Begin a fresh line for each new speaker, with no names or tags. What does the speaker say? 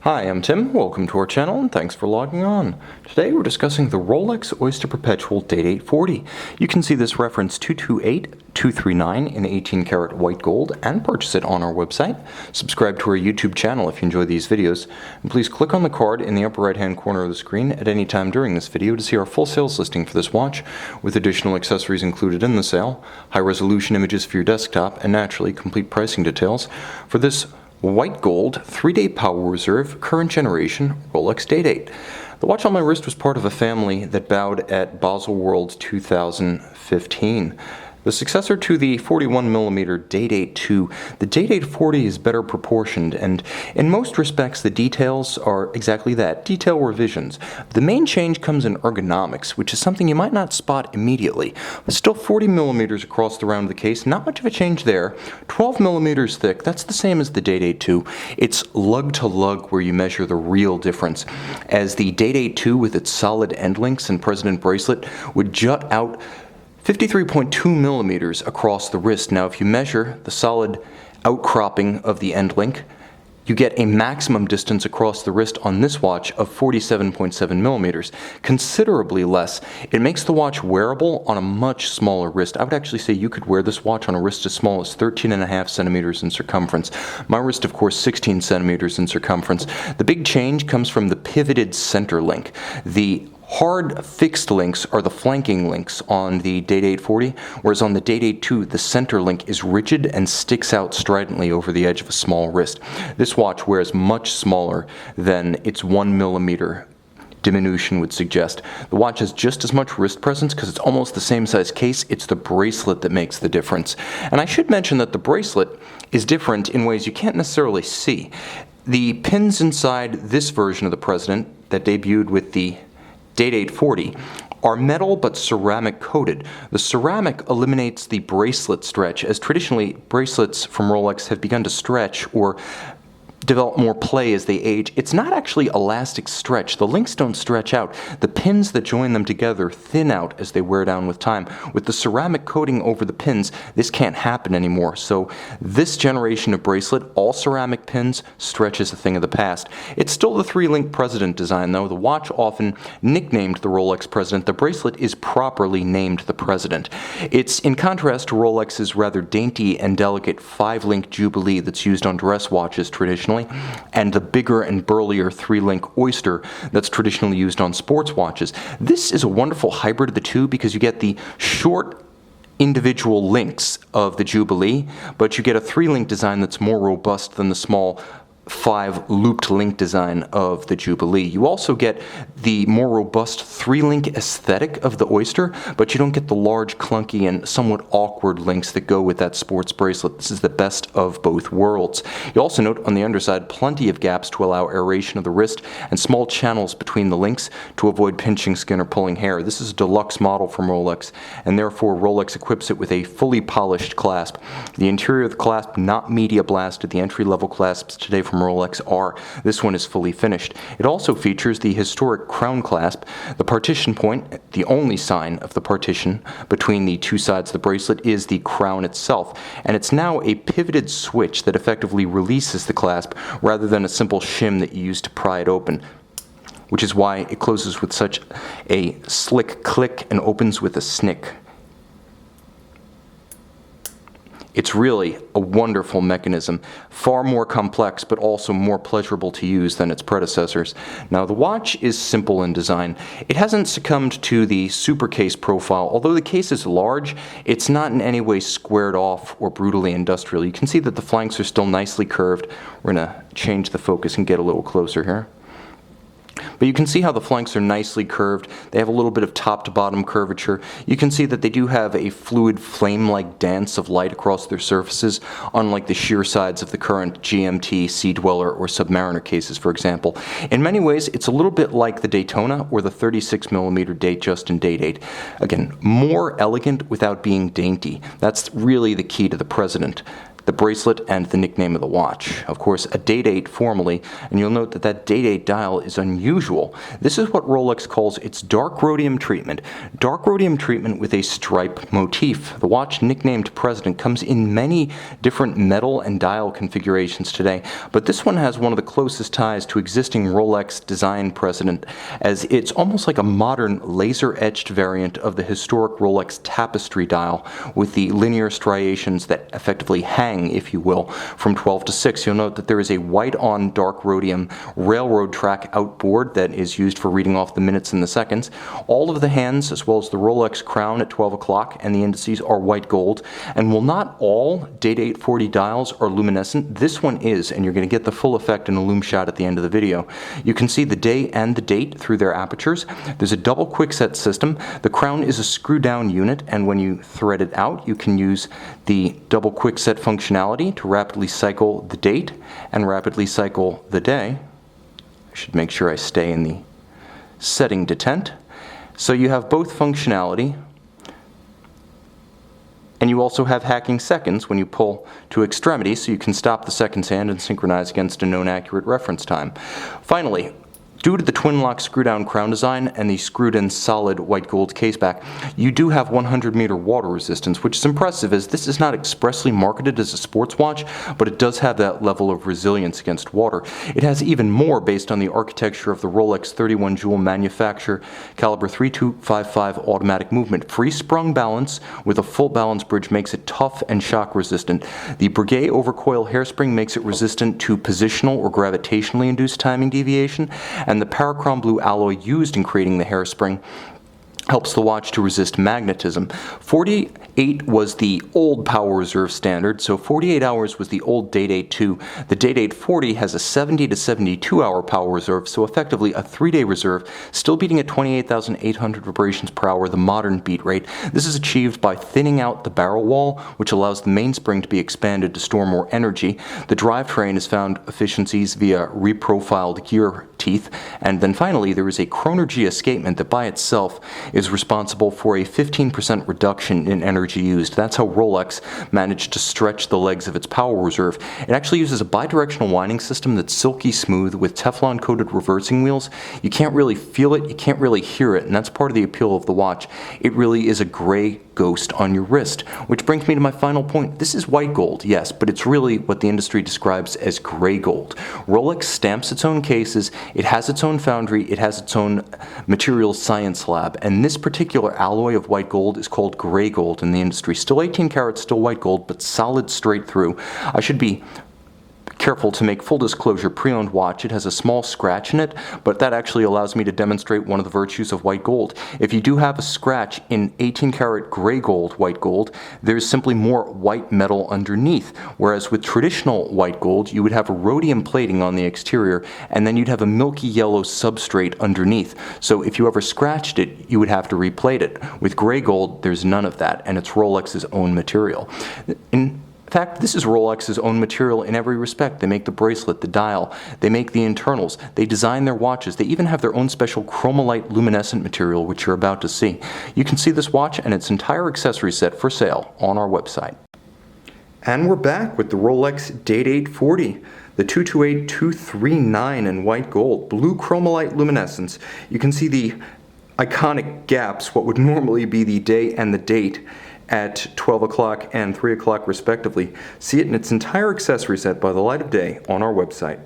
Hi, I'm Tim. Welcome to our channel and thanks for logging on. Today we're discussing the Rolex Oyster Perpetual Day-Date 40. You can see this reference 228239 in 18 karat white gold and purchase it on our website. Subscribe to our YouTube channel if you enjoy these videos. And please click on the card in the upper right hand corner of the screen at any time during this video to see our full sales listing for this watch with additional accessories included in the sale, high resolution images for your desktop, and naturally complete pricing details for this white gold 3-day power reserve current generation Rolex Day-Date. The watch on my wrist was part of a family that bowed at Basel World 2015. The successor to the 41mm Day-Date 2, the Day-Date 40 is better proportioned, and in most respects the details are exactly that, detail revisions. The main change comes in ergonomics, which is something you might not spot immediately. But still 40mm across the round of the case, not much of a change there. 12mm thick, that's the same as the Day-Date 2. It's lug-to-lug where you measure the real difference, as the Day-Date 2 with its solid end links and President bracelet would jut out 53.2 millimeters across the wrist. Now if you measure the solid outcropping of the end link, you get a maximum distance across the wrist on this watch of 47.7 millimeters, considerably less. It makes the watch wearable on a much smaller wrist. I would actually say you could wear this watch on a wrist as small as 13.5 centimeters in circumference. My wrist, of course, 16 centimeters in circumference. The big change comes from the pivoted center link. The hard fixed links are the flanking links on the Day-Date 40, whereas on the Day-Date 2, the center link is rigid and sticks out stridently over the edge of a small wrist. This watch wears much smaller than its 1mm diminution would suggest. The watch has just as much wrist presence because it's almost the same size case. It's the bracelet that makes the difference. And I should mention that the bracelet is different in ways you can't necessarily see. The pins inside this version of the President that debuted with the Day-Date 40 are metal but ceramic coated. The ceramic eliminates the bracelet stretch, as traditionally bracelets from Rolex have begun to stretch or develop more play as they age. It's not actually elastic stretch. The links don't stretch out. The pins that join them together thin out as they wear down with time. With the ceramic coating over the pins, this can't happen anymore. So this generation of bracelet, all ceramic pins, stretch is a thing of the past. It's still the 3-link President design though. The watch often nicknamed the Rolex President. The bracelet is properly named the President. It's in contrast to Rolex's rather dainty and delicate 5-link Jubilee that's used on dress watches traditionally, and the bigger and burlier 3-link Oyster that's traditionally used on sports watches. This is a wonderful hybrid of the two because you get the short individual links of the Jubilee, but you get a 3-link design that's more robust than the small 5 looped link design of the Jubilee. You also get the more robust 3-link aesthetic of the Oyster, but you don't get the large, clunky, and somewhat awkward links that go with that sports bracelet. This is the best of both worlds. You also note on the underside plenty of gaps to allow aeration of the wrist and small channels between the links to avoid pinching skin or pulling hair. This is a deluxe model from Rolex, and therefore Rolex equips it with a fully polished clasp. The interior of the clasp not media blasted. The entry-level clasps today from Rolex are. This one is fully finished. It also features the historic crown clasp. The partition point, the only sign of the partition between the two sides of the bracelet, is the crown itself. And it's now a pivoted switch that effectively releases the clasp rather than a simple shim that you use to pry it open, which is why it closes with such a slick click and opens with a snick. It's really a wonderful mechanism, far more complex but also more pleasurable to use than its predecessors. Now the watch is simple in design. It hasn't succumbed to the super case profile. Although the case is large, it's not in any way squared off or brutally industrial. You can see that the flanks are still nicely curved. We're going to change the focus and get a little closer here. But you can see how the flanks are nicely curved. They have a little bit of top to bottom curvature. You can see that they do have a fluid flame-like dance of light across their surfaces, unlike the sheer sides of the current GMT, Sea Dweller, or Submariner cases, for example. In many ways, it's a little bit like the Daytona or the 36mm Datejust and Day-Date. Again, more elegant without being dainty. That's really the key to the President. the bracelet, and the nickname of the watch. Of course, a day-date formally, and you'll note that that day-date dial is unusual. This is what Rolex calls its dark rhodium treatment. Dark rhodium treatment with a stripe motif. The watch nicknamed President comes in many different metal and dial configurations today, but this one has one of the closest ties to existing Rolex design precedent, as it's almost like a modern laser-etched variant of the historic Rolex tapestry dial with the linear striations that effectively hang, if you will, from 12 to 6. You'll note that there is a white-on dark rhodium railroad track outboard that is used for reading off the minutes and the seconds. All of the hands, as well as the Rolex crown at 12 o'clock and the indices, are white gold. And while not all day-date 40 dials are luminescent, this one is, and you're going to get the full effect in a lume shot at the end of the video. You can see the day and the date through their apertures. There's a double quickset system. The crown is a screw-down unit, and when you thread it out, you can use the double quickset functionality to rapidly cycle the date and rapidly cycle the day. I should make sure I stay in the setting detent. So you have both functionality, and you also have hacking seconds when you pull to extremity, so you can stop the seconds hand and synchronize against a known accurate reference time. Finally, due to the twin-lock screw-down crown design and the screwed-in solid white gold caseback, you do have 100-meter water resistance, which is impressive as this is not expressly marketed as a sports watch, but it does have that level of resilience against water. It has even more based on the architecture of the Rolex 31 jewel manufacture caliber 3255 automatic movement. Free sprung balance with a full balance bridge makes it tough and shock resistant. The Breguet overcoil hairspring makes it resistant to positional or gravitationally induced timing deviation, and the parachrome blue alloy used in creating the hairspring helps the watch to resist magnetism. 48 was the old power reserve standard, so 48 hours was the old Day-Date 2. The Day-Date 40 has a 70 to 72 hour power reserve, so effectively a 3-day reserve, still beating at 28,800 vibrations per hour, the modern beat rate. This is achieved by thinning out the barrel wall, which allows the mainspring to be expanded to store more energy. The drivetrain has found efficiencies via reprofiled gear teeth, and then finally there is a Chronergy escapement that by itself is responsible for a 15% reduction in energy used. That's how Rolex managed to stretch the legs of its power reserve. It actually uses a bidirectional winding system that's silky smooth with Teflon-coated reversing wheels. You can't really feel it, you can't really hear it, and that's part of the appeal of the watch. It really is a gray ghost on your wrist, which brings me to my final point. This is white gold, yes, but it's really what the industry describes as gray gold. Rolex stamps its own cases, it has its own foundry, it has its own materials science lab, and this particular alloy of white gold is called gray gold in the industry. Still 18 karat, still white gold, but solid straight through. I should be careful to make full disclosure, pre-owned watch. It has a small scratch in it, but that actually allows me to demonstrate one of the virtues of white gold. If you do have a scratch in 18 karat gray gold, white gold, there's simply more white metal underneath, whereas with traditional white gold, you would have a rhodium plating on the exterior, and then you'd have a milky yellow substrate underneath. So if you ever scratched it, you would have to replate it. With gray gold, there's none of that, and it's Rolex's own material. In fact, this is Rolex's own material in every respect. They make the bracelet, the dial, they make the internals, they design their watches, they even have their own special chromolite luminescent material, which you're about to see. You can see this watch and its entire accessory set for sale on our website. And we're back with the Rolex Day-Date 40. The 228239 in white gold, blue chromolite luminescence. You can see the iconic gaps, what would normally be the day and the date, at 12 o'clock and 3 o'clock respectively. See it in its entire accessory set by the light of day on our website.